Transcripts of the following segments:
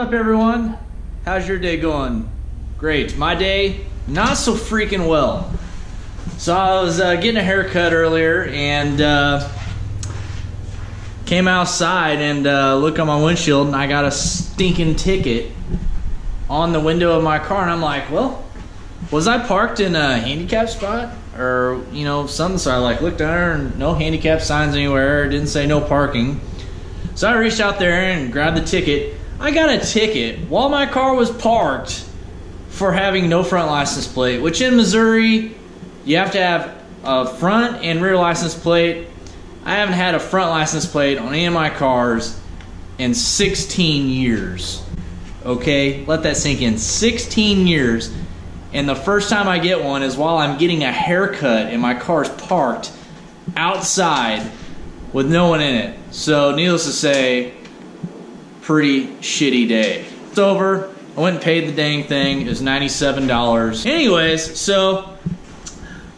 up, everyone? How's your day going? Great. My day, not so freaking well. So I was getting a haircut earlier and came outside and looked on my windshield, and I got a stinking ticket on the window of my car, and I'm like, well, was I parked in a handicap spot or, you know, something? So I like looked under and no handicap signs anywhere. It didn't say no parking. So I reached out there and grabbed the ticket. I got a ticket while my car was parked for having no front license plate, which in Missouri, you have to have a front and rear license plate. I haven't had a front license plate on any of my cars in 16 years. Okay, let that sink in. 16 years. And the first time I get one is while I'm getting a haircut and my car's parked outside with no one in it. So needless to say, pretty shitty day. It's over. I went and paid the dang thing. It was $97. Anyways, so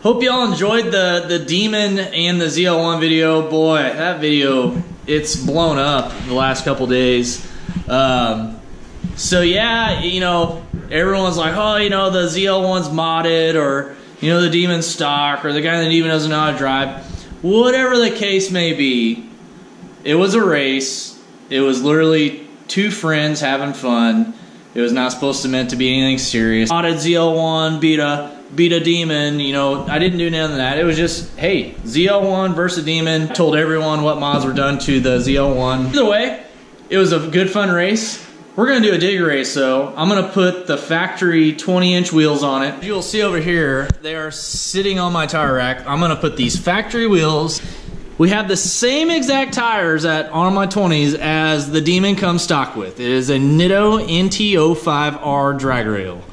hope y'all enjoyed the Demon and the ZL1 video. Boy, that video, it's blown up the last couple days. So yeah, you know, everyone's like, oh, you know, the ZL1's modded, or, you know, the Demon's stock, or the guy in the Demon doesn't know how to drive. Whatever the case may be, it was a race. It was literally two friends having fun. It was not supposed to meant to be anything serious. Modded ZL1 beat a Demon, you know, I didn't do none of that. It was just, hey, ZL1 versus Demon. I told everyone what mods were done to the ZL1. Either way, it was a good fun race. We're gonna do a dig race, so I'm gonna put the factory 20-inch wheels on it. You'll see over here, they are sitting on my tire rack. I'm gonna put these factory wheels. We have the same exact tires on my 20s as the Demon comes stock with. It is a Nitto NT05R drag rail.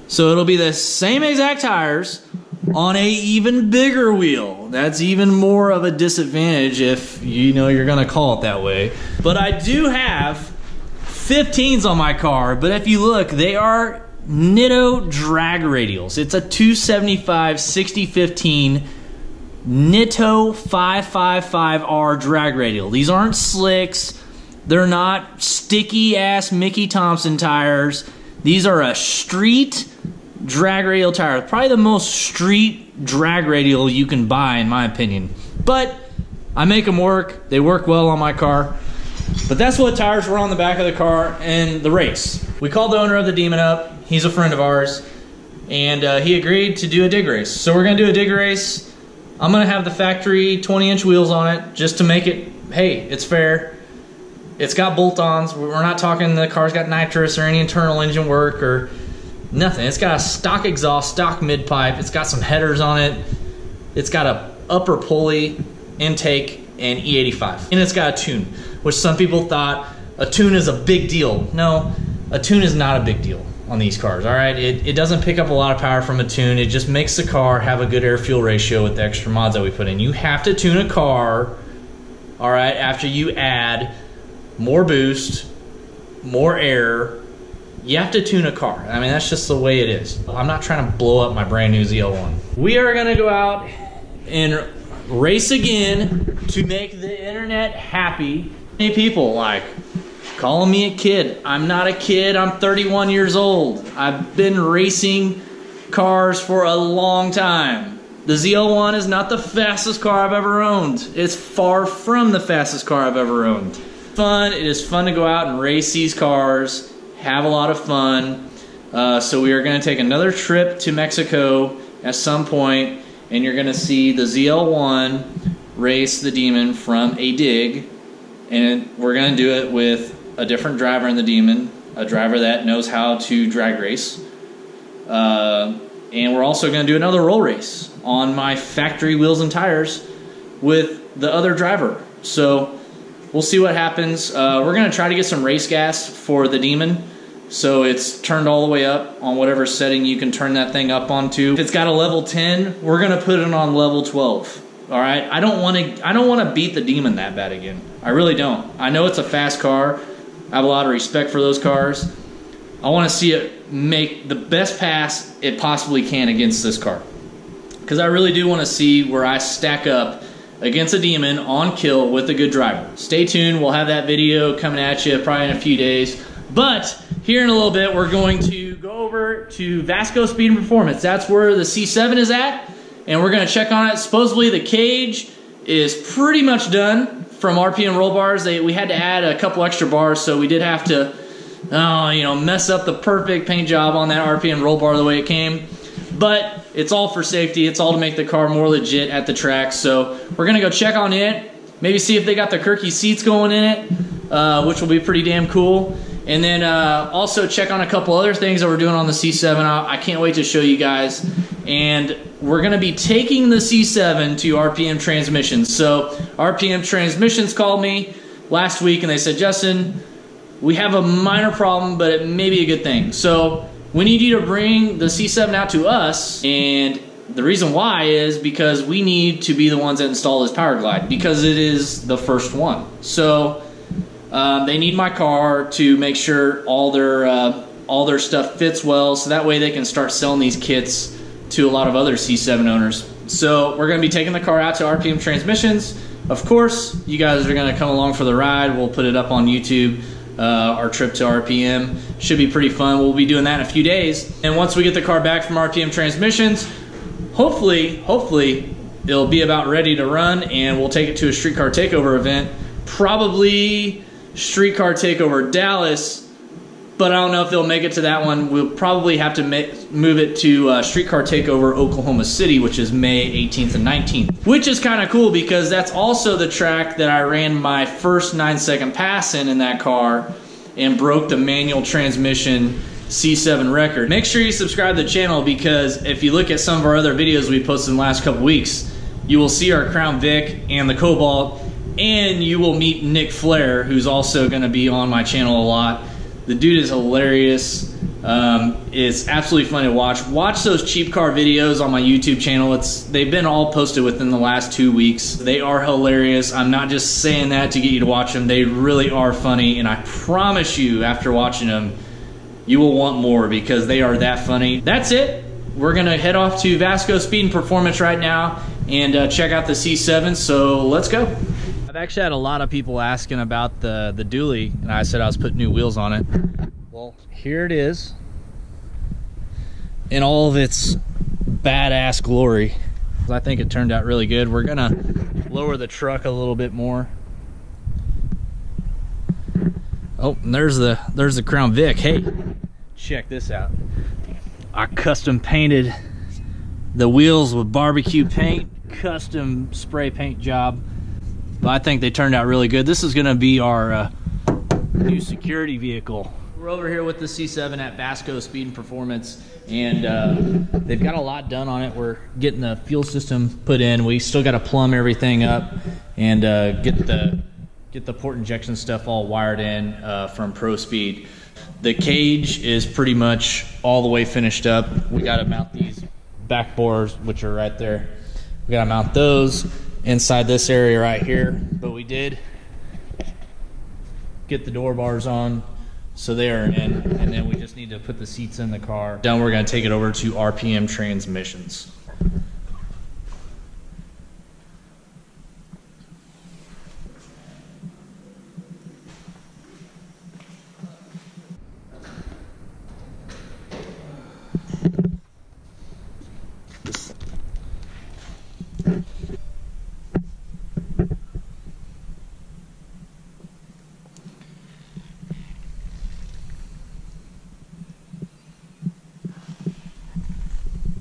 So it'll be the same exact tires on a even bigger wheel. That's even more of a disadvantage if you know you're gonna call it that way. But I do have 15s on my car, but if you look, they are Nitto drag radials. It's a 275 6015 Nitto 555R drag radial. These aren't slicks. They're not sticky ass Mickey Thompson tires. These are a street drag radial tire. Probably the most street drag radial you can buy, in my opinion. But I make them work. They work well on my car. But that's what tires were on the back of the car in the race. We called the owner of the Demon up. He's a friend of ours. And he agreed to do a dig race. So we're going to do a dig race. I'm going to have the factory 20-inch wheels on it just to make it, hey, it's fair. It's got bolt-ons. We're not talking the car's got nitrous or any internal engine work or nothing. It's got a stock exhaust, stock mid-pipe. It's got some headers on it. It's got a upper pulley, intake, and E85. And it's got a tune, which some people thought a tune is a big deal. No, a tune is not a big deal on these cars, all right? It doesn't pick up a lot of power from a tune. It just makes the car have a good air-fuel ratio with the extra mods that we put in. You have to tune a car, all right, after you add more boost, more air. You have to tune a car. I mean, that's just the way it is. I'm not trying to blow up my brand new ZL1. We are gonna go out and race again to make the internet happy. Many people like calling me a kid. I'm not a kid. I'm 31 years old. I've been racing cars for a long time. The ZL1 is not the fastest car I've ever owned. It's far from the fastest car I've ever owned. Fun. It is fun to go out and race these cars, have a lot of fun. So we are going to take another trip to Mexico at some point, and you're going to see the ZL1 race the Demon from a dig, and we're going to do it with a different driver in the Demon, a driver that knows how to drag race. And we're also going to do another roll race on my factory wheels and tires with the other driver. So we'll see what happens. We're going to try to get some race gas for the Demon, so it's turned all the way up on whatever setting you can turn that thing up onto. If it's got a level 10, we're going to put it on level 12. All right, I don't want to beat the Demon that bad again. I really don't. I know it's a fast car. I have a lot of respect for those cars. I want to see it make the best pass it possibly can against this car, because I really do want to see where I stack up against a Demon on kill with a good driver. Stay tuned. We'll have that video coming at you probably in a few days. But here in a little bit, we're going to go over to Vasco Speed and Performance. That's where the C7 is at, and we're going to check on it. Supposedly the cage is pretty much done from RPM roll bars. We had to add a couple extra bars, so we did have to mess up the perfect paint job on that RPM roll bar the way it came. But it's all for safety. It's all to make the car more legit at the track. So we're going to go check on it, maybe see if they got the Kirky seats going in it, which will be pretty damn cool. And then also check on a couple other things that we're doing on the C7. I can't wait to show you guys. And we're going to be taking the C7 to RPM Transmissions. So RPM Transmissions called me last week and they said, Justin, we have a minor problem, but it may be a good thing. So we need you to bring the C7 out to us. And the reason why is because we need to be the ones that install this Power Glide, because it is the first one. So they need my car to make sure all their stuff fits well, so that way they can start selling these kits to a lot of other C7 owners. So we're going to be taking the car out to RPM Transmissions. Of course, you guys are going to come along for the ride. We'll put it up on YouTube. Our trip to RPM should be pretty fun. We'll be doing that in a few days. And once we get the car back from RPM Transmissions, hopefully it'll be about ready to run, and we'll take it to a Streetcar Takeover event. Probably Streetcar Takeover Dallas, but I don't know if they'll make it to that one. We'll probably have to move it to Streetcar Takeover Oklahoma City, which is May 18th and 19th. Which is kind of cool because that's also the track that I ran my first 9-second pass in that car and broke the manual transmission C7 record. Make sure you subscribe to the channel, because if you look at some of our other videos we posted in the last couple weeks, you will see our Crown Vic and the Cobalt, and you will meet Nick Flair, who's also going to be on my channel a lot. The dude is hilarious. It's absolutely fun to watch. Watch those cheap car videos on my YouTube channel. They've been all posted within the last 2 weeks. They are hilarious. I'm not just saying that to get you to watch them. They really are funny, and I promise you, after watching them, you will want more, because they are that funny. That's it. We're going to head off to Vasco Speed and Performance right now and check out the C7, so let's go. I've actually had a lot of people asking about the dually, and I said I was putting new wheels on it. Well, here it is in all of its badass glory. I think it turned out really good. We're gonna lower the truck a little bit more. Oh, and there's the Crown Vic. Hey, check this out. I custom painted the wheels with barbecue paint, custom spray paint job. But I think they turned out really good. This is going to be our new security vehicle. We're over here with the C7 at Vasco Speed and Performance, and they've got a lot done on it. We're getting the fuel system put in. We still got to plumb everything up and get the port injection stuff all wired in from Pro Speed. The cage is pretty much all the way finished up. We got to mount these back bores, which are right there. We got to mount those inside this area right here, but we did get the door bars on, so they are in, and then we just need to put the seats in the car. Then we're going to take it over to RPM Transmissions.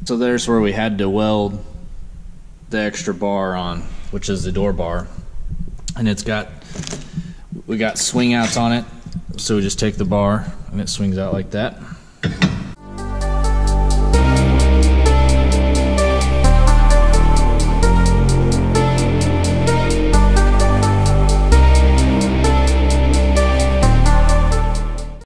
So there's where we had to weld the extra bar on, which is the door bar, and we got swing outs on it, so we just take the bar and it swings out like that.